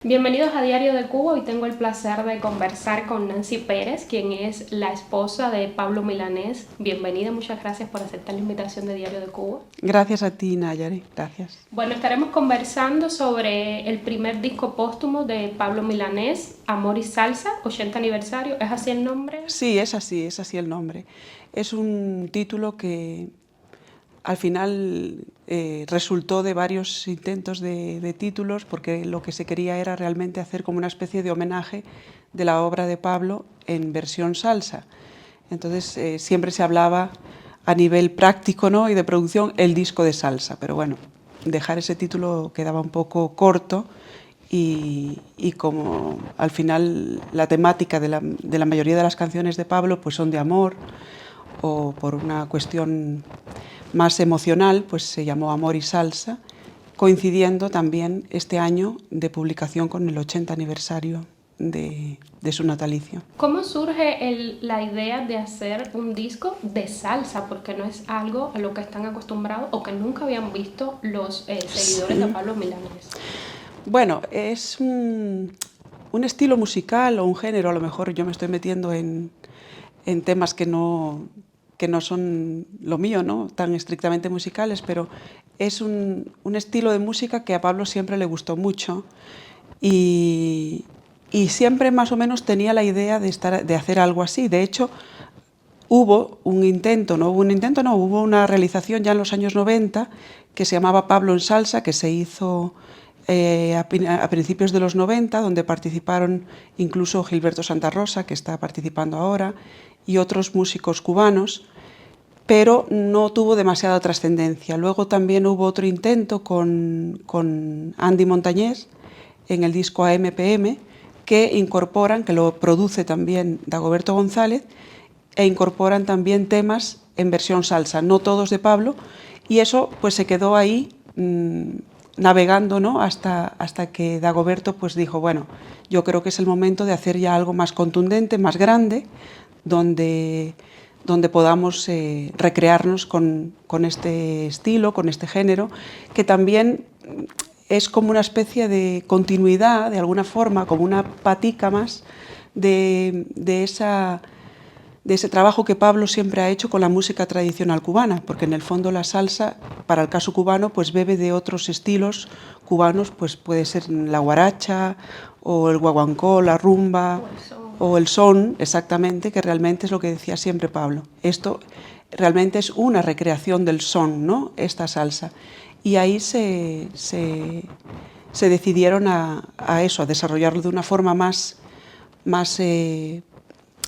Bienvenidos a Diario de Cuba. Hoy tengo el placer de conversar con Nancy Pérez, quien es la esposa de Pablo Milanés. Bienvenida, muchas gracias por aceptar la invitación de Diario de Cuba. Gracias a ti, Nayari, gracias. Bueno, estaremos conversando sobre el primer disco póstumo de Pablo Milanés, Amor y Salsa, 80 aniversario. ¿Es así el nombre? Sí, es así el nombre. Es un título que al final resultó de varios intentos de títulos, porque lo que se quería era realmente hacer como una especie de homenaje de la obra de Pablo en versión salsa. Entonces siempre se hablaba a nivel práctico, ¿no?, y de producción, el disco de salsa, pero bueno, dejar ese título quedaba un poco corto y como al final la temática de la mayoría de las canciones de Pablo pues son de amor, o por una cuestión más emocional, pues se llamó Amor y Salsa, coincidiendo también este año de publicación con el 80 aniversario de su natalicio. ¿Cómo surge la idea de hacer un disco de salsa? Porque no es algo a lo que están acostumbrados o que nunca habían visto los seguidores de Pablo Milanés. Bueno, es un estilo musical o un género, a lo mejor yo me estoy metiendo en temas que no son lo mío, ¿no?, tan estrictamente musicales, pero es un estilo de música que a Pablo siempre le gustó mucho y siempre más o menos tenía la idea de hacer algo así. De hecho, hubo una realización ya en los años 90 que se llamaba Pablo en Salsa, que se hizo a principios de los 90, donde participaron incluso Gilberto Santa Rosa, que está participando ahora, y otros músicos cubanos, pero no tuvo demasiada trascendencia. Luego también hubo otro intento con Andy Montañés en el disco AMPM, que lo produce también Dagoberto González, e incorporan también temas en versión salsa, no todos de Pablo, y eso pues se quedó ahí navegando, ¿no?, hasta que Dagoberto pues dijo, bueno, yo creo que es el momento de hacer ya algo más contundente, más grande, donde podamos recrearnos con este estilo, con este género, que también es como una especie de continuidad, de alguna forma, como una patica más de ese trabajo que Pablo siempre ha hecho con la música tradicional cubana, porque en el fondo la salsa, para el caso cubano, pues bebe de otros estilos cubanos, pues puede ser la guaracha, o el guaguancó, la rumba, o el son, exactamente, que realmente es lo que decía siempre Pablo. Esto realmente es una recreación del son, ¿no?, esta salsa. Y ahí se decidieron a desarrollarlo de una forma más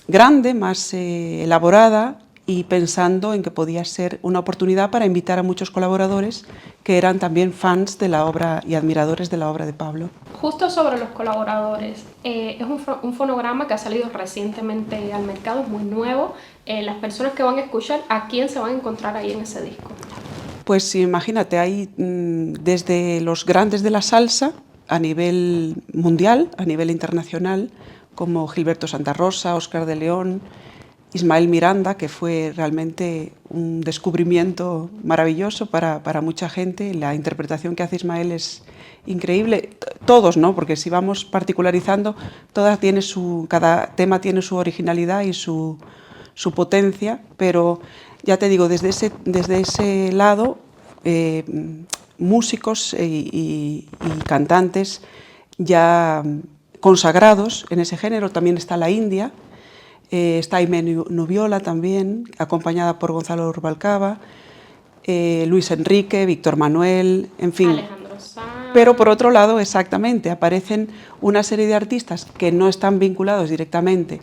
grande, más elaborada, y pensando en que podía ser una oportunidad para invitar a muchos colaboradores que eran también fans de la obra y admiradores de la obra de Pablo. Justo sobre los colaboradores, es un fonograma que ha salido recientemente al mercado, es muy nuevo. Las personas que van a escuchar, ¿a quién se van a encontrar ahí en ese disco? Pues imagínate, hay desde los grandes de la salsa a nivel mundial, a nivel internacional, como Gilberto Santa Rosa, Óscar de León, Ismael Miranda, que fue realmente un descubrimiento maravilloso para mucha gente. La interpretación que hace Ismael es increíble. Todos, ¿no?, porque si vamos particularizando, cada tema tiene su originalidad y su potencia, pero ya te digo, desde ese lado, músicos y cantantes ya consagrados en ese género. También está la India, está Aimé Nubiola también, acompañada por Gonzalo Rubalcaba, Luis Enrique, Víctor Manuel, en fin. Alejandro Sanz. Pero por otro lado, exactamente, aparecen una serie de artistas que no están vinculados directamente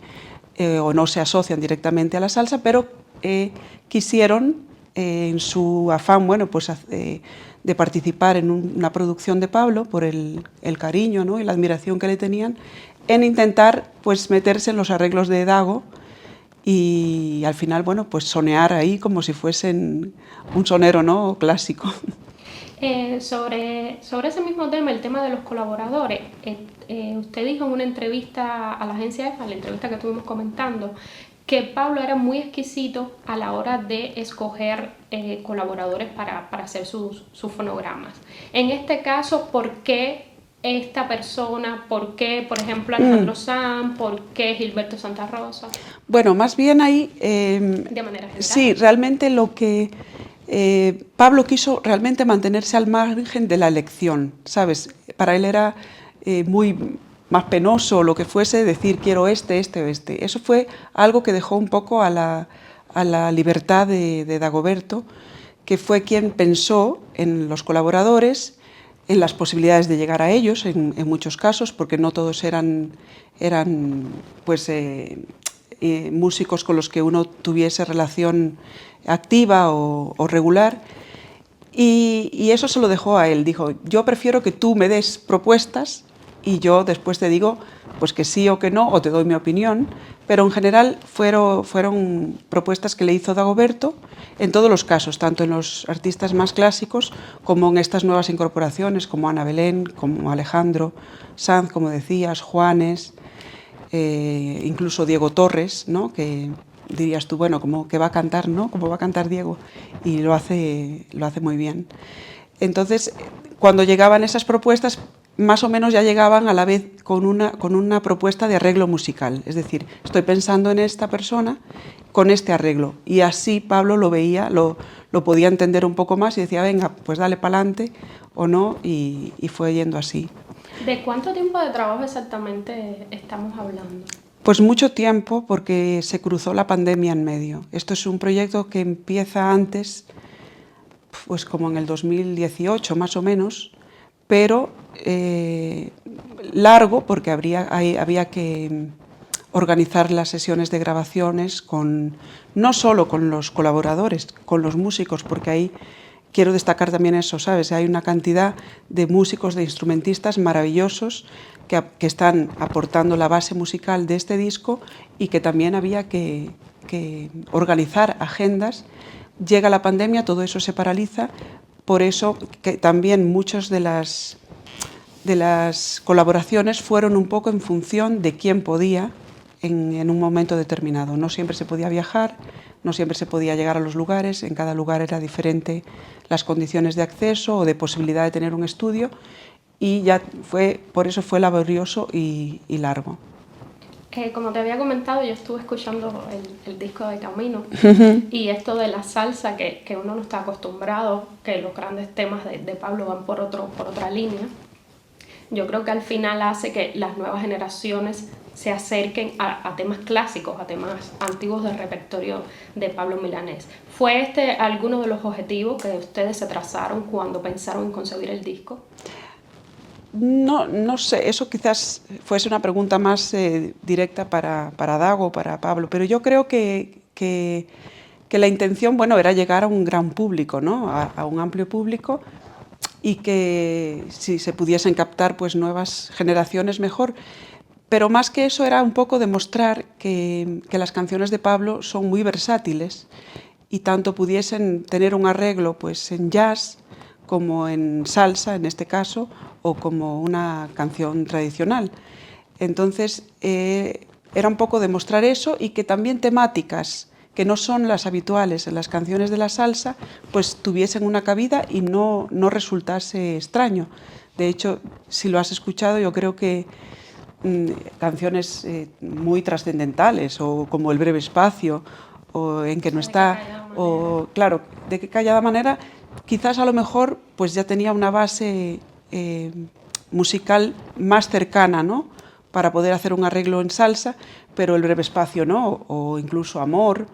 o no se asocian directamente a la salsa, pero quisieron, en su afán, bueno, pues de participar en una producción de Pablo, por el cariño, ¿no?, y la admiración que le tenían, en intentar pues meterse en los arreglos de Dago y al final, bueno, pues sonear ahí como si fuesen un sonero, ¿no?, clásico. Sobre ese mismo tema, el tema de los colaboradores, usted dijo en una entrevista a la agencia EFA, la entrevista que estuvimos comentando, que Pablo era muy exquisito a la hora de escoger colaboradores para hacer sus fonogramas. En este caso, ¿por qué esta persona? ¿Por qué, por ejemplo, Alejandro Sanz? ¿Por qué Gilberto Santa Rosa? Bueno, más bien ahí... De manera general. Sí, realmente lo que... Pablo quiso realmente mantenerse al margen de la elección, ¿sabes? Para él era muy más penoso o lo que fuese decir quiero este o este. Eso fue algo que dejó un poco a la libertad de Dagoberto, que fue quien pensó en los colaboradores, en las posibilidades de llegar a ellos, en muchos casos, porque no todos eran pues, músicos con los que uno tuviese relación activa o regular, y eso se lo dejó a él. Dijo, yo prefiero que tú me des propuestas y yo después te digo pues que sí o que no, o te doy mi opinión, pero en general fueron propuestas que le hizo Dagoberto en todos los casos, tanto en los artistas más clásicos como en estas nuevas incorporaciones, como Ana Belén, como Alejandro Sanz, como decías, Juanes, incluso Diego Torres, ¿no? Que dirías tú, bueno, como que va a cantar, ¿no? Como va a cantar Diego, y lo hace muy bien. Entonces, cuando llegaban esas propuestas, más o menos ya llegaban a la vez con una propuesta de arreglo musical. Es decir, estoy pensando en esta persona con este arreglo. Y así Pablo lo veía, lo podía entender un poco más y decía, venga, pues dale para adelante o no, y fue yendo así. ¿De cuánto tiempo de trabajo exactamente estamos hablando? Pues mucho tiempo, porque se cruzó la pandemia en medio. Esto es un proyecto que empieza antes, pues como en el 2018 más o menos, pero largo, porque había que organizar las sesiones de grabaciones no solo con los colaboradores, con los músicos, porque ahí quiero destacar también eso, ¿sabes? Hay una cantidad de músicos, de instrumentistas maravillosos que están aportando la base musical de este disco, y que también había que organizar agendas. Llega la pandemia, todo eso se paraliza, por eso que también muchas de las colaboraciones fueron un poco en función de quién podía en un momento determinado. No siempre se podía viajar, no siempre se podía llegar a los lugares, en cada lugar era diferente las condiciones de acceso o de posibilidad de tener un estudio, y ya por eso fue laborioso y largo. Como te había comentado, yo estuve escuchando el disco de Camino y esto de la salsa, que uno no está acostumbrado, que los grandes temas de Pablo van por otra línea. Yo creo que al final hace que las nuevas generaciones se acerquen a temas clásicos, a temas antiguos del repertorio de Pablo Milanés. ¿Fue este alguno de los objetivos que ustedes se trazaron cuando pensaron en concebir el disco? No sé, eso quizás fuese una pregunta más directa para Dago, para Pablo, pero yo creo que la intención, bueno, era llegar a un gran público, ¿no? A un amplio público, y que si se pudiesen captar pues nuevas generaciones mejor. Pero más que eso era un poco demostrar que las canciones de Pablo son muy versátiles, y tanto pudiesen tener un arreglo pues en jazz, como en salsa en este caso, o como una canción tradicional. Entonces era un poco demostrar eso, y que también temáticas que no son las habituales en las canciones de la salsa pues tuviesen una cabida y no resultase extraño. De hecho, si lo has escuchado, yo creo que canciones muy trascendentales, o como El breve espacio, o En que no está, o claro, de qué callada manera, quizás a lo mejor pues ya tenía una base musical más cercana, ¿no?, para poder hacer un arreglo en salsa, pero El breve espacio no, o incluso Amor,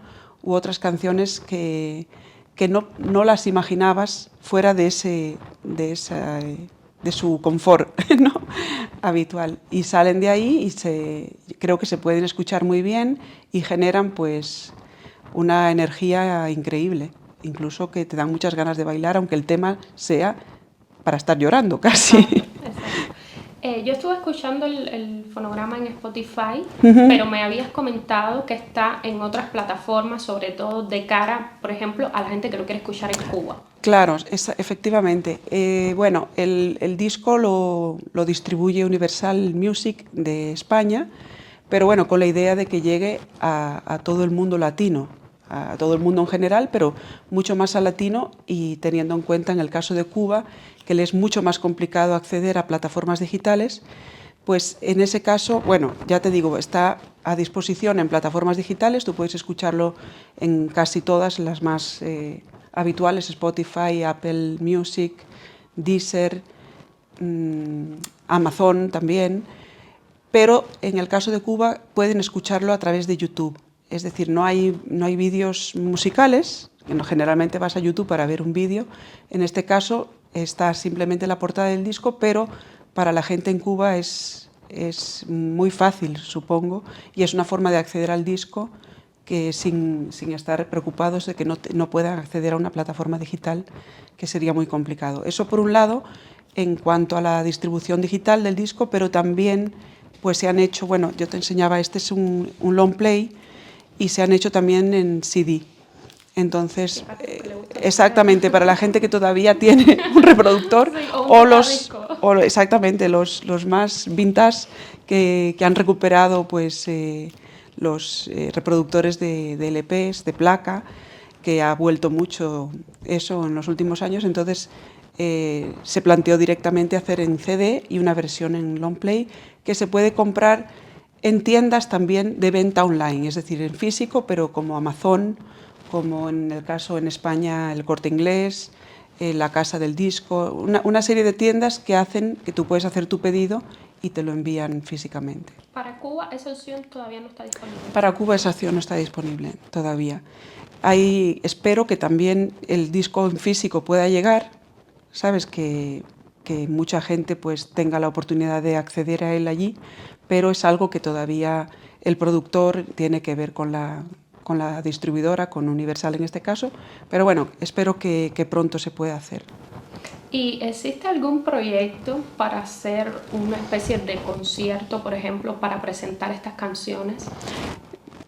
u otras canciones que no las imaginabas fuera de su confort, ¿no?, habitual, y salen de ahí y creo que se pueden escuchar muy bien y generan pues una energía increíble, incluso que te dan muchas ganas de bailar, aunque el tema sea para estar llorando casi. Exacto. Yo estuve escuchando el fonograma en Spotify, pero me habías comentado que está en otras plataformas, sobre todo de cara, por ejemplo, a la gente que lo quiere escuchar en Cuba. Claro, efectivamente. Bueno, el disco lo distribuye Universal Music de España, pero bueno, con la idea de que llegue a todo el mundo latino, a todo el mundo en general, pero mucho más al latino, y teniendo en cuenta en el caso de Cuba que le es mucho más complicado acceder a plataformas digitales, pues en ese caso, bueno, ya te digo, está a disposición en plataformas digitales, tú puedes escucharlo en casi todas las más habituales, Spotify, Apple Music, Deezer, Amazon también, pero en el caso de Cuba pueden escucharlo a través de YouTube. Es decir, no hay vídeos musicales, generalmente vas a YouTube para ver un vídeo. En este caso está simplemente la portada del disco, pero para la gente en Cuba es muy fácil, supongo, y es una forma de acceder al disco que sin estar preocupados de que no puedan acceder a una plataforma digital, que sería muy complicado. Eso por un lado, en cuanto a la distribución digital del disco, pero también pues se han hecho, bueno, yo te enseñaba, este es un long play, y se han hecho también en CD. Entonces, exactamente, para la gente que todavía tiene un reproductor, sí, o exactamente, los más vintage que han recuperado pues los reproductores de LPs, de placa, que ha vuelto mucho eso en los últimos años. Entonces se planteó directamente hacer en CD y una versión en long play que se puede comprar en tiendas también de venta online, es decir, en físico, pero como Amazon, como en el caso en España El Corte Inglés, la Casa del Disco, una serie de tiendas que hacen que tú puedes hacer tu pedido y te lo envían físicamente. Para Cuba esa opción todavía no está disponible. Para Cuba esa opción no está disponible todavía. Espero que también el disco en físico pueda llegar, sabes, que mucha gente pues tenga la oportunidad de acceder a él allí, pero es algo que todavía el productor tiene que ver con la distribuidora, con Universal en este caso, pero bueno, espero que pronto se pueda hacer. ¿Y existe algún proyecto para hacer una especie de concierto, por ejemplo, para presentar estas canciones?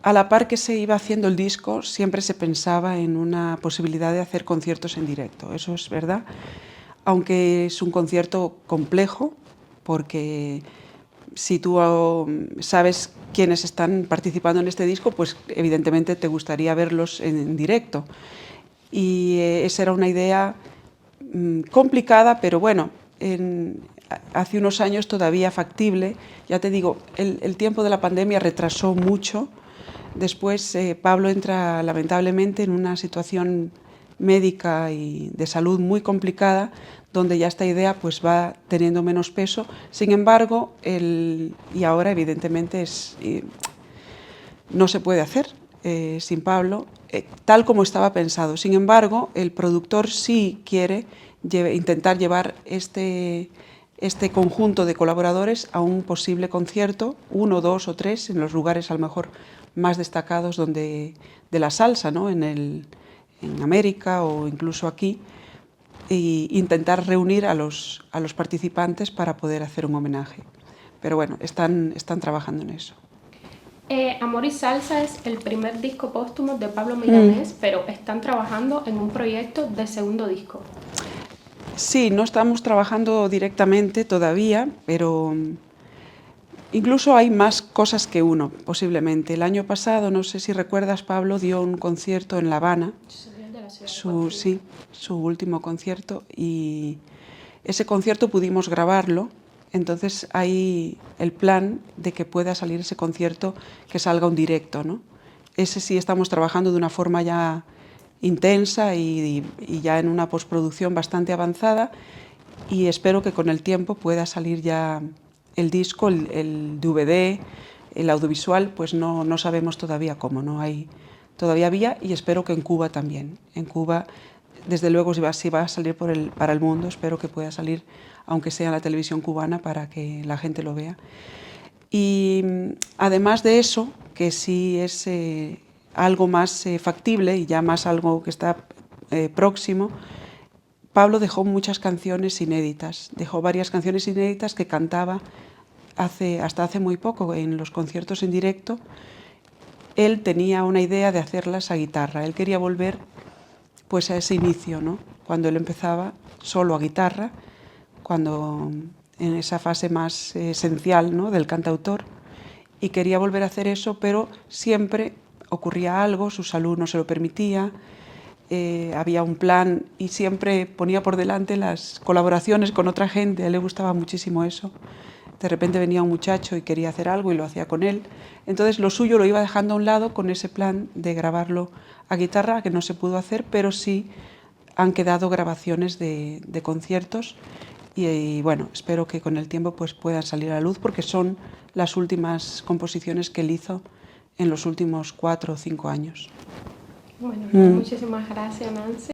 A la par que se iba haciendo el disco, siempre se pensaba en una posibilidad de hacer conciertos en directo, eso es verdad, aunque es un concierto complejo, porque si tú sabes quiénes están participando en este disco, pues evidentemente te gustaría verlos en directo. Y esa era una idea complicada, pero bueno, hace unos años todavía factible. Ya te digo, el tiempo de la pandemia retrasó mucho. Después Pablo entra lamentablemente en una situación médica y de salud muy complicada, donde ya esta idea pues va teniendo menos peso. Sin embargo, y ahora evidentemente no se puede hacer sin Pablo, tal como estaba pensado. Sin embargo, el productor sí quiere intentar llevar este conjunto de colaboradores a un posible concierto, 1, 2 o 3, en los lugares a lo mejor más destacados de la salsa, ¿no? En América o incluso aquí, e intentar reunir a los participantes para poder hacer un homenaje. Pero bueno, están trabajando en eso. Amor y Salsa es el primer disco póstumo de Pablo Milanés, pero están trabajando en un proyecto de segundo disco. Sí, no estamos trabajando directamente todavía, pero incluso hay más cosas que uno, posiblemente. El año pasado, no sé si recuerdas, Pablo dio un concierto en La Habana, su último concierto, y ese concierto pudimos grabarlo. Entonces hay el plan de que pueda salir ese concierto, que salga un directo, ¿no? Ese sí estamos trabajando de una forma ya intensa y ya en una postproducción bastante avanzada, y espero que con el tiempo pueda salir ya el disco, el DVD, el audiovisual, pues no sabemos todavía cómo, no hay todavía vía, y espero que en Cuba también. En Cuba, desde luego, si va a salir para el mundo, espero que pueda salir, aunque sea en la televisión cubana, para que la gente lo vea. Y además de eso, que sí es algo más factible y ya más algo que está próximo, Pablo dejó muchas canciones inéditas, dejó varias canciones inéditas que cantaba hasta hace muy poco en los conciertos en directo. Él tenía una idea de hacerlas a guitarra, él quería volver pues a ese inicio, ¿no? Cuando él empezaba solo a guitarra, cuando en esa fase más esencial, ¿no?, del cantautor, y quería volver a hacer eso, pero siempre ocurría algo, su salud no se lo permitía, había un plan y siempre ponía por delante las colaboraciones con otra gente, a él le gustaba muchísimo eso. De repente venía un muchacho y quería hacer algo y lo hacía con él. Entonces lo suyo lo iba dejando a un lado con ese plan de grabarlo a guitarra, que no se pudo hacer, pero sí han quedado grabaciones de conciertos y bueno, espero que con el tiempo pues puedan salir a la luz porque son las últimas composiciones que él hizo en los últimos 4 o 5 años. Bueno, muchísimas gracias, Nancy.